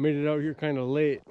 Made it out here kind of late.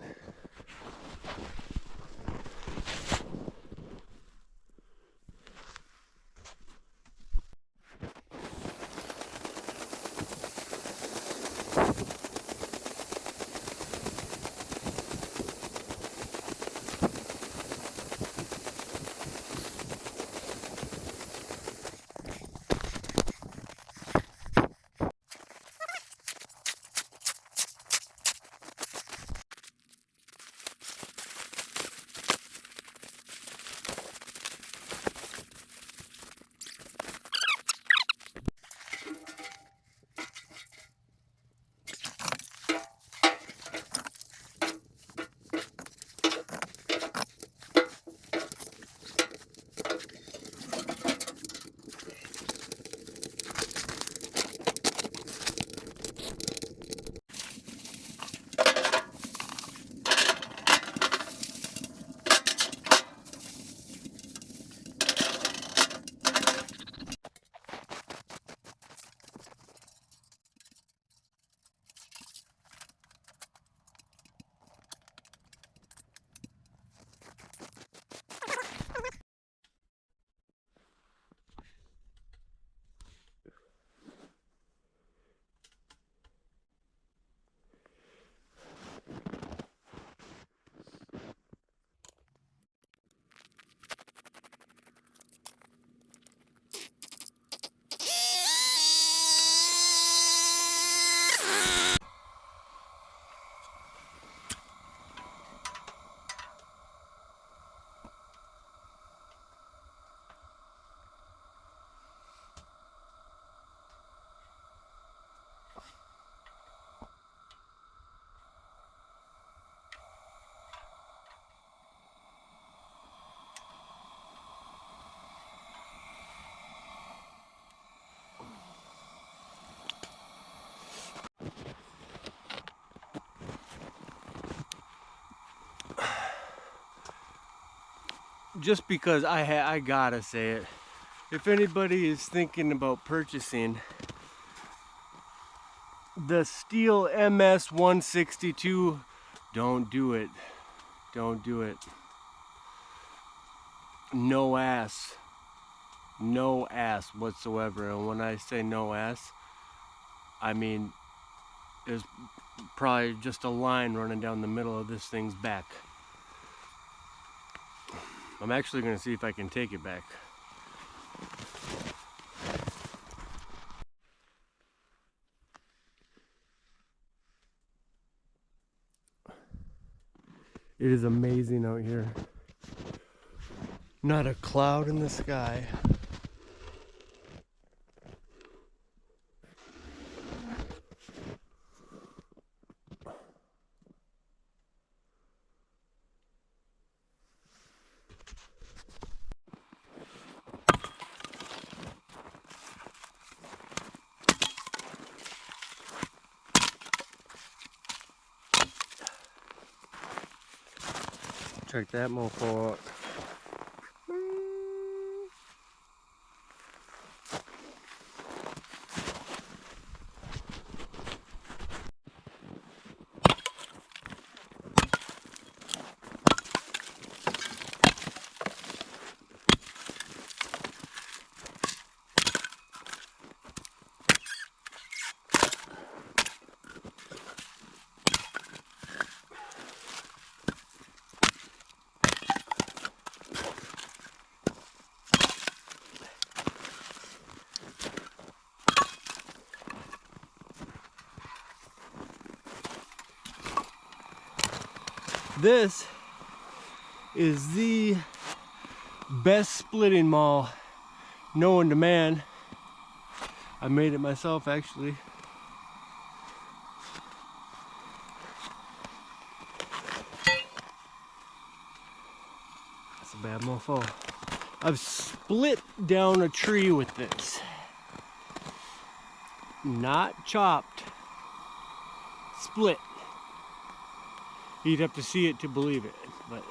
Just because I gotta say it, if anybody is thinking about purchasing the Steel MS 162, don't do it. Don't do it. No ass. No ass whatsoever. And when I say no ass, I mean there's probably just a line running down the middle of this thing's back. I'm actually going to see if I can take it back. It is amazing out here. Not a cloud in the sky. Check that mofo out. This is the best splitting maul known to man. I made it myself actually. That's a bad mofo. I've split down a tree with this. Not chopped. Split. You'd have to see it to believe it, but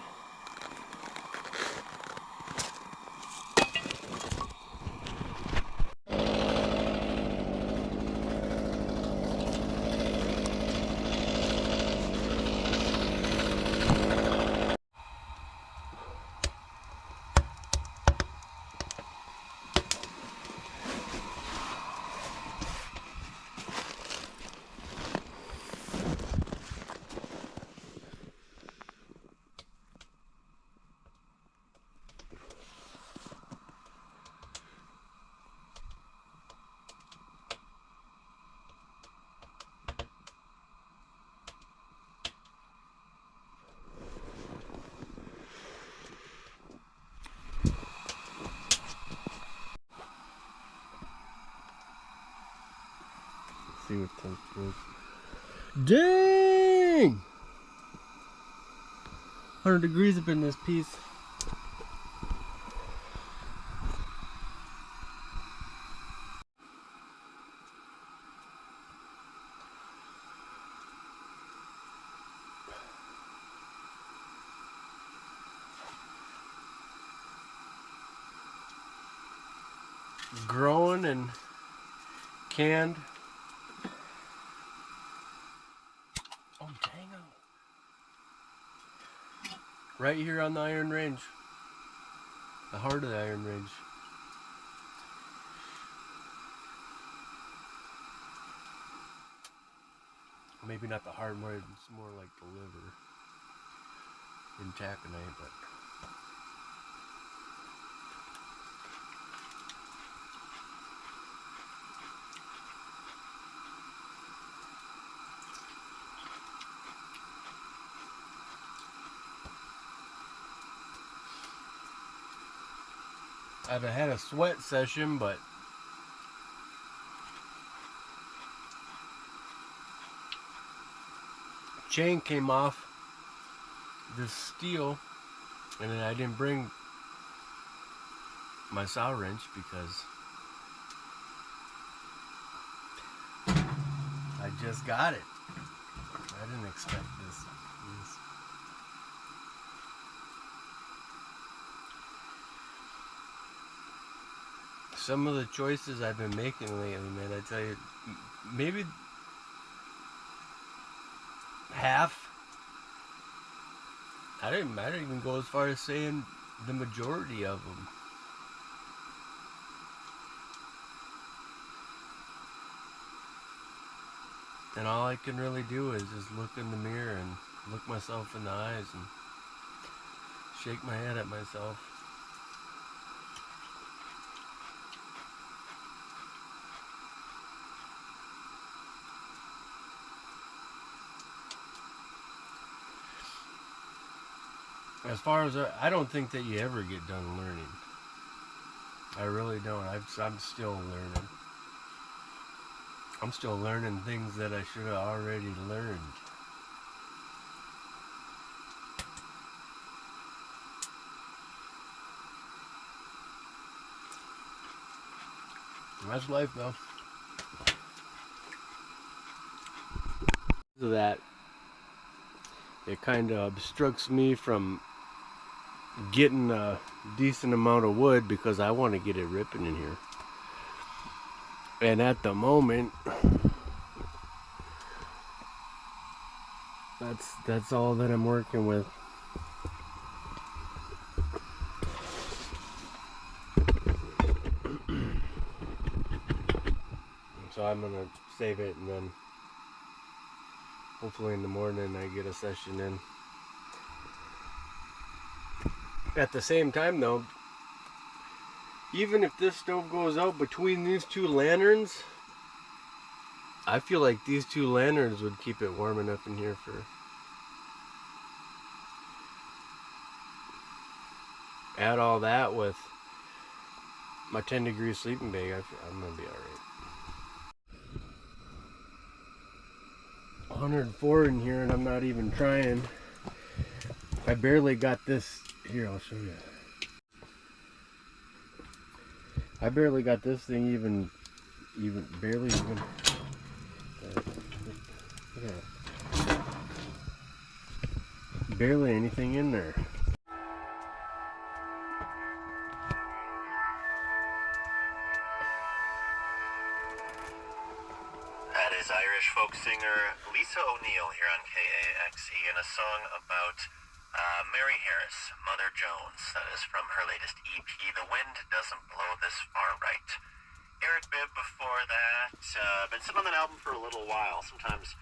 see what temperature is. Dang! 100 degrees up in this piece. Grown and canned. Oh, dang it. Right here on the Iron Range. The heart of the Iron Range. Maybe not the heart, more, it's more like the liver in taconite, but I've had a sweat session, but chain came off this steel, and then I didn't bring my saw wrench because I just got it. I didn't expect this. Some of the choices I've been making lately, man, I tell you, maybe half. I didn't even go as far as saying the majority of them. And all I can really do is just look in the mirror and look myself in the eyes and shake my head at myself. As far as I don't think that you ever get done learning. I really don't. I'm still learning. I'm still learning things that I should have already learned. That's life, though. Because of that, it kind of obstructs me from getting a decent amount of wood because I want to get it ripping in here. And at the moment, that's all that I'm working with. So I'm gonna save it, and then hopefully in the morning I get a session in. At the same time though, even if this stove goes out between these two lanterns, I feel like these two lanterns would keep it warm enough in here for... Add all that with my 10-degree sleeping bag, I'm gonna be alright. 104 in here, and I'm not even trying. I barely got this. Here, I'll show you. I barely got this thing even barely even. Look at that. Barely anything in there. That is Irish folk singer Lisa O'Neill here on KAXE in a song about Mary Harris, Mother Jones. That is from her latest EP, The Wind Doesn't Blow This Far Right. Eric Bibb before that. Been sitting on that album for a little while. Sometimes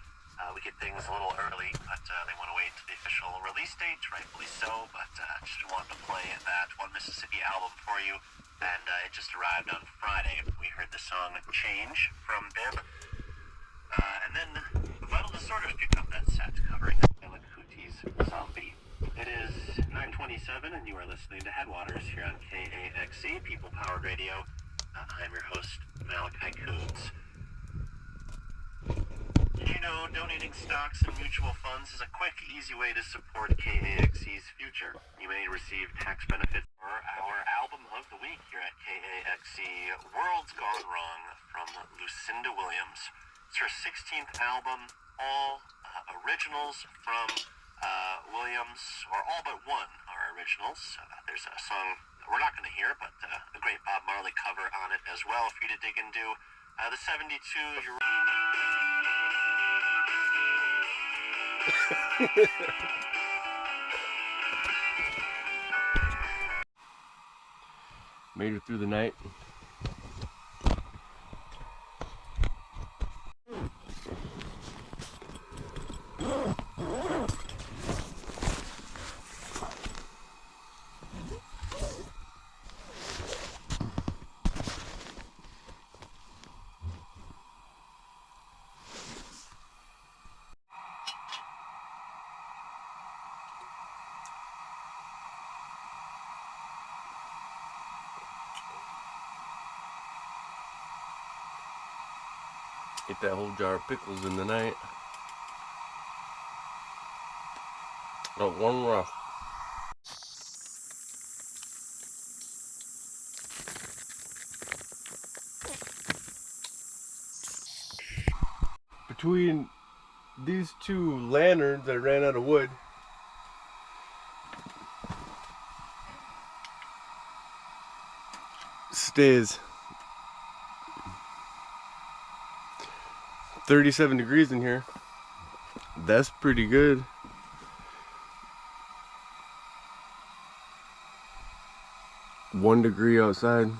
we get things a little early, but they want to wait to the official release date, rightfully so. But just wanted to play that One Mississippi album for you, and it just arrived on Friday. We heard the song Change from Bibb. And then Vital Disorders picked up that set covering Ella Cooty's Zombie. It is 9:27 and you are listening to Headwaters here on KAXE, People Powered Radio. I'm your host, Malachi Coots. know donating stocks and mutual funds is a quick, easy way to support KAXE's future. You may receive tax benefits for our album of the week here at KAXE, World's Gone Wrong, from Lucinda Williams. It's her 16th album, all originals from Williams, or all but one are originals. There's a song we're not going to hear, but a great Bob Marley cover on it as well for you to dig into. The 72-year-old... Made it through the night. Ate that whole jar of pickles in the night. Not one rough. Between these two lanterns that ran out of wood, stays 37 degrees in here. That's pretty good. One degree outside.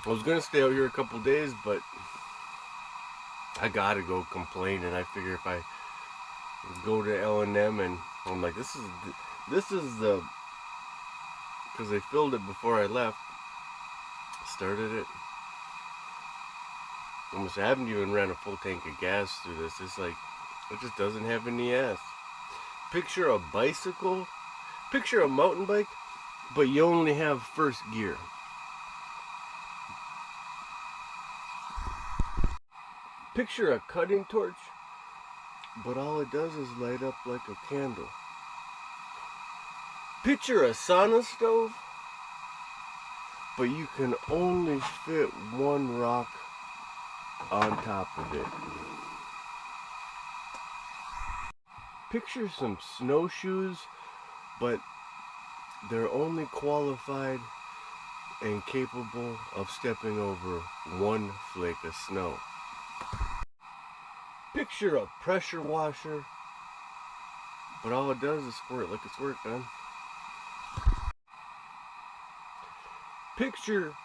I was gonna stay out here a couple days, but I gotta go complain, and I figure if I go to L&M, and I'm like, this is the, because they filled it before I left, started it. Almost, I haven't even ran a full tank of gas through this. It's like, it just doesn't have any ass. Picture a bicycle, picture a mountain bike, but you only have first gear. Picture a cutting torch, but all it does is light up like a candle. Picture a sauna stove, but you can only fit one rock on top of it. Picture some snowshoes, but they're only qualified and capable of stepping over one flake of snow. Picture a pressure washer, but all it does is squirt like it's work done. Picture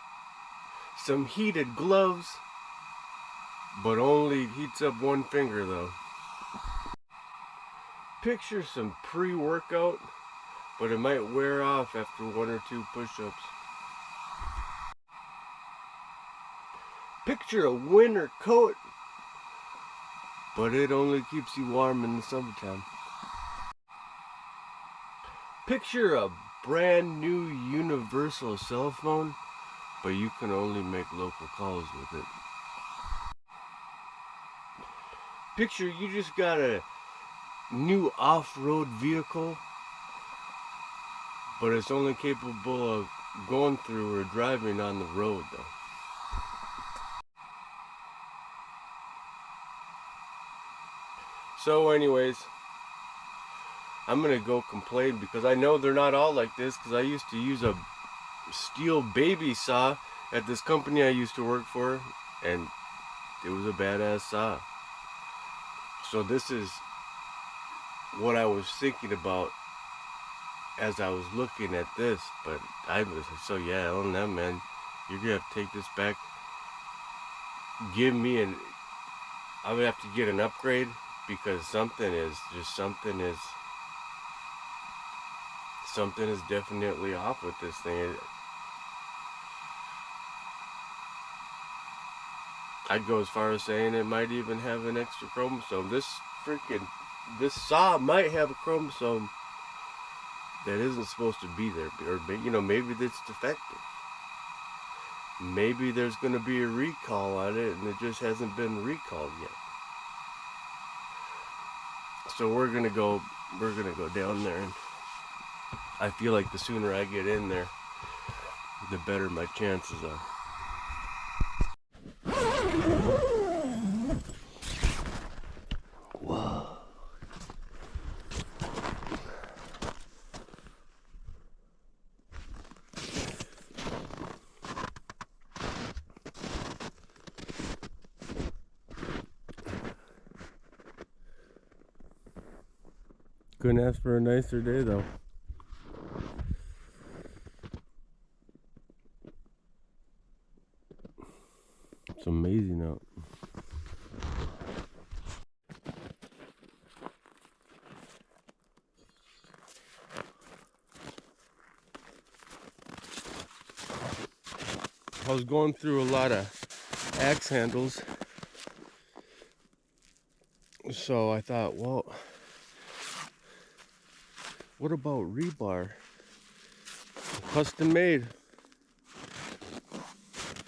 some heated gloves, but only heats up one finger though. Picture some pre-workout, but it might wear off after 1 or 2 push-ups. Picture a winter coat, but it only keeps you warm in the summertime. Picture a brand new universal cell phone, but you can only make local calls with it. Picture you just got a new off-road vehicle, but it's only capable of going through or driving on the road though. So anyways, I'm gonna go complain because I know they're not all like this, because I used to use a steel baby saw at this company I used to work for, and it was a badass saw. So this is what I was thinking about as I was looking at this, but I was so yeah, on that man, you're gonna have to take this back. Give me I would have to get an upgrade, because something is something is definitely off with this thing. I'd go as far as saying it might even have an extra chromosome. This saw might have a chromosome that isn't supposed to be there, or maybe it's defective. Maybe there's going to be a recall on it, and it just hasn't been recalled yet. So we're gonna go down there, and I feel like the sooner I get in there, the better my chances are. Whoa. Couldn't ask for a nicer day though. It's amazing out. I was going through a lot of axe handles, so I thought, well, what about rebar? Custom made.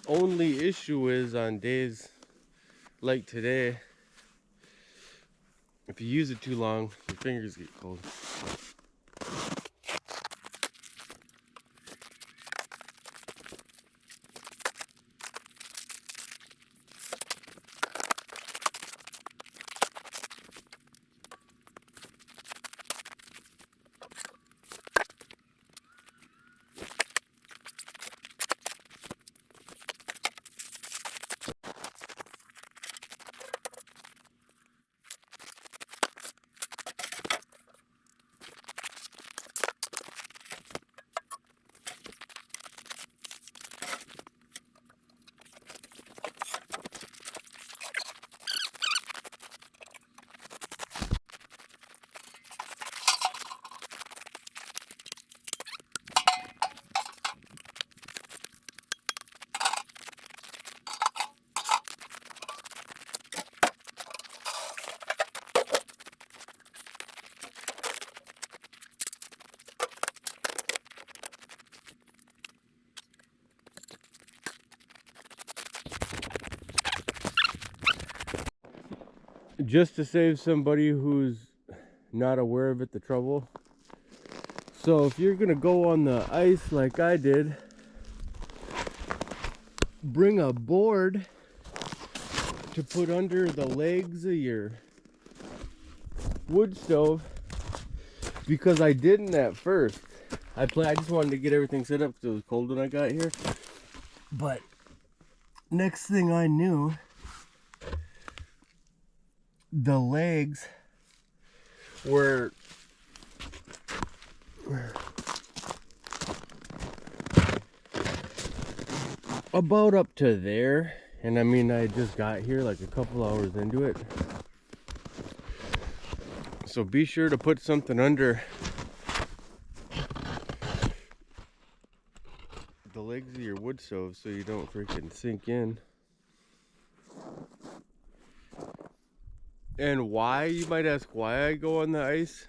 Only issue is on days like today, if you use it too long, your fingers get cold. Just to save somebody who's not aware of it the trouble. So if you're gonna go on the ice like I did, bring a board to put under the legs of your wood stove, because I didn't at first. I just wanted to get everything set up because it was cold when I got here. But next thing I knew, the legs were about up to there, and I mean, I just got here like a couple hours into it. So be sure to put something under the legs of your wood stove so you don't freaking sink in. And why, you might ask why I go on the ice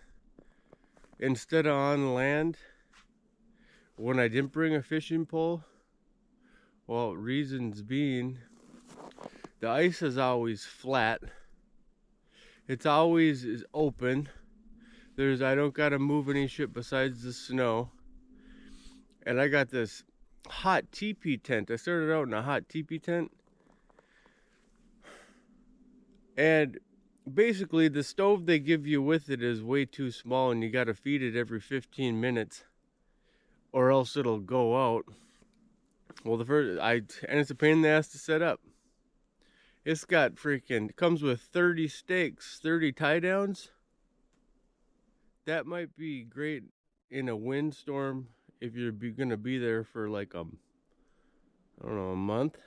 instead of on land when I didn't bring a fishing pole. Well, reasons being, the ice is always flat. It's always is open. I don't gotta move any shit besides the snow. And I got this hot teepee tent. I started out in a hot teepee tent. And basically the stove they give you with it is way too small, and you gotta feed it every 15 minutes or else it'll go out. Well, and it's a pain in the ass to set up. It's got comes with 30 stakes, 30 tie downs. That might be great in a windstorm if you're gonna be there for like I don't know, a month.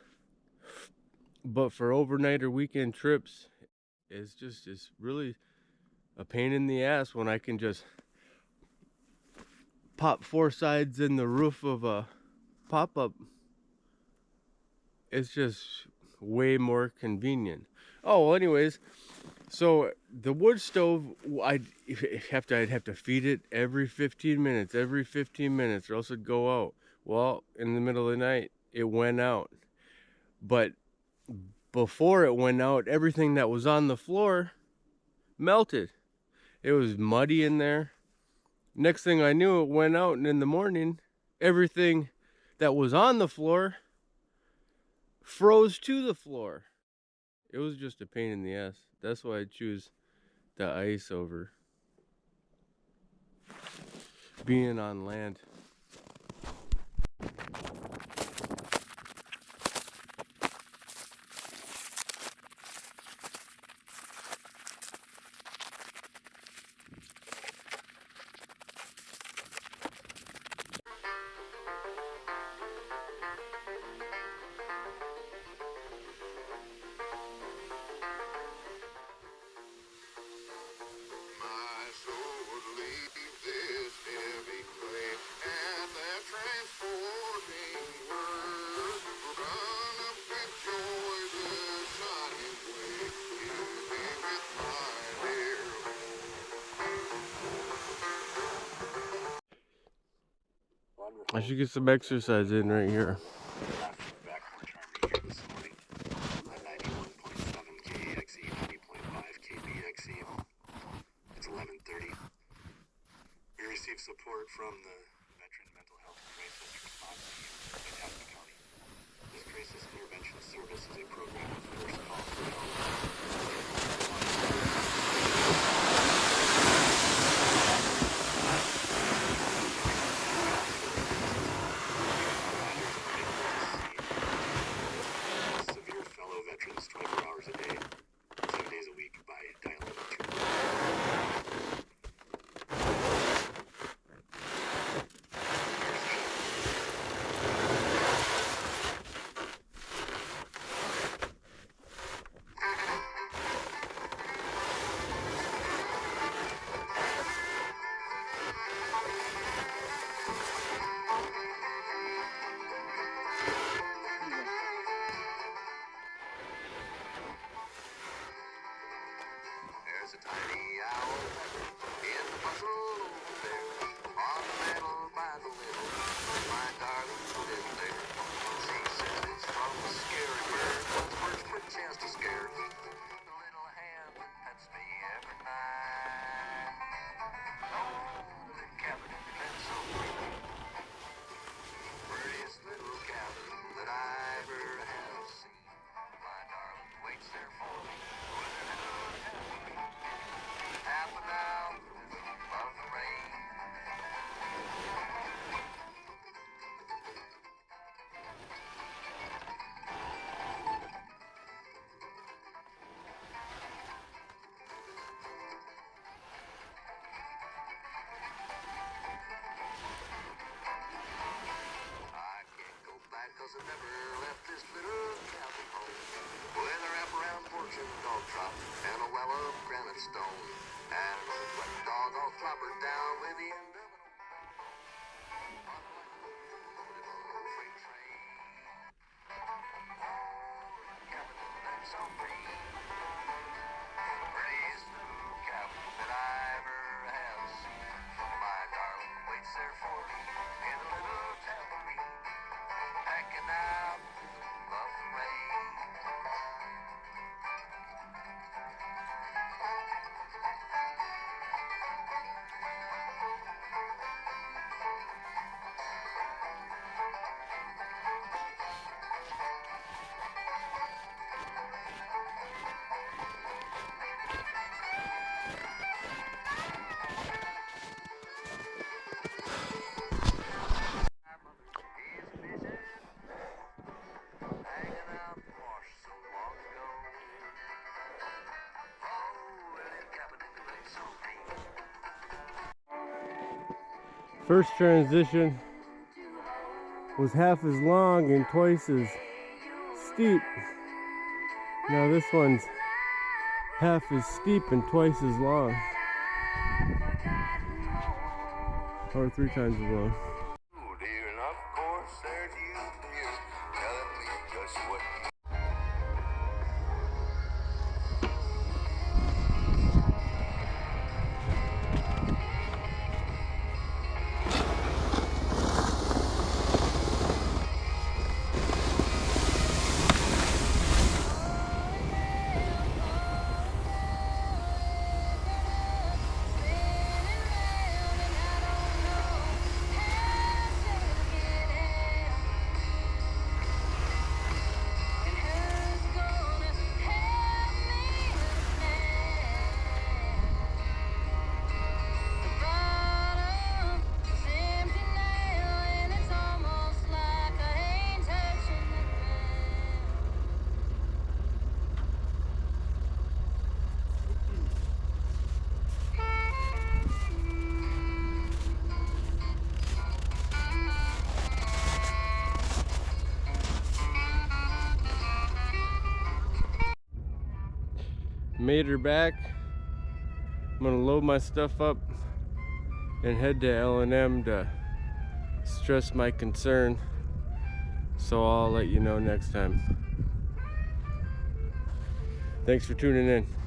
But for overnight or weekend trips, it's really a pain in the ass when I can just pop 4 sides in the roof of a pop-up. It's just way more convenient. Oh, well, anyways, so the wood stove, I'd have to feed it every 15 minutes, or else it'd go out. Well, in the middle of the night, it went out. But before it went out, everything that was on the floor melted. It was muddy in there. Next thing I knew, it went out, and in the morning, everything that was on the floor froze to the floor. It was just a pain in the ass. That's why I choose the ice over being on land. I should get some exercise in right here. It's 11:30. We received support from the Veteran Mental Health Crisis Response Team in Itasca County. This crisis intervention service is a program of first call for help. Severe fellow veterans 24 hours a day, 7 days a week by dialing 2. There's a tiny owl in the bustle there, on the metal by the little. My darling is there. She says it's from a scary bird, but the bird's quick chance to scare. The little hand that pets me every night. Oh, the cabin in the bed so pretty. Prettiest little cabin that I ever have seen. My darling waits there for me with her little cabin. Happen out of the rain. I can't go back 'cause I never left this little cabin home. With a wraparound porch and dog trot and a well of granite stone. And an old black dog all clobbered down with the end of an old freight train. Oh, the cabin that's so green. Prettiest little cabin that I ever have seen. My darling waits there for me in a little tambourine. Packing out of the rain. First transition was half as long and twice as steep. Now this one's half as steep and twice as long. Or 3 times as long. Dear, and of course there's you, dear, telling me just what Made her back. I'm gonna load my stuff up and head to L&M to stress my concern. So I'll let you know next time. Thanks for tuning in.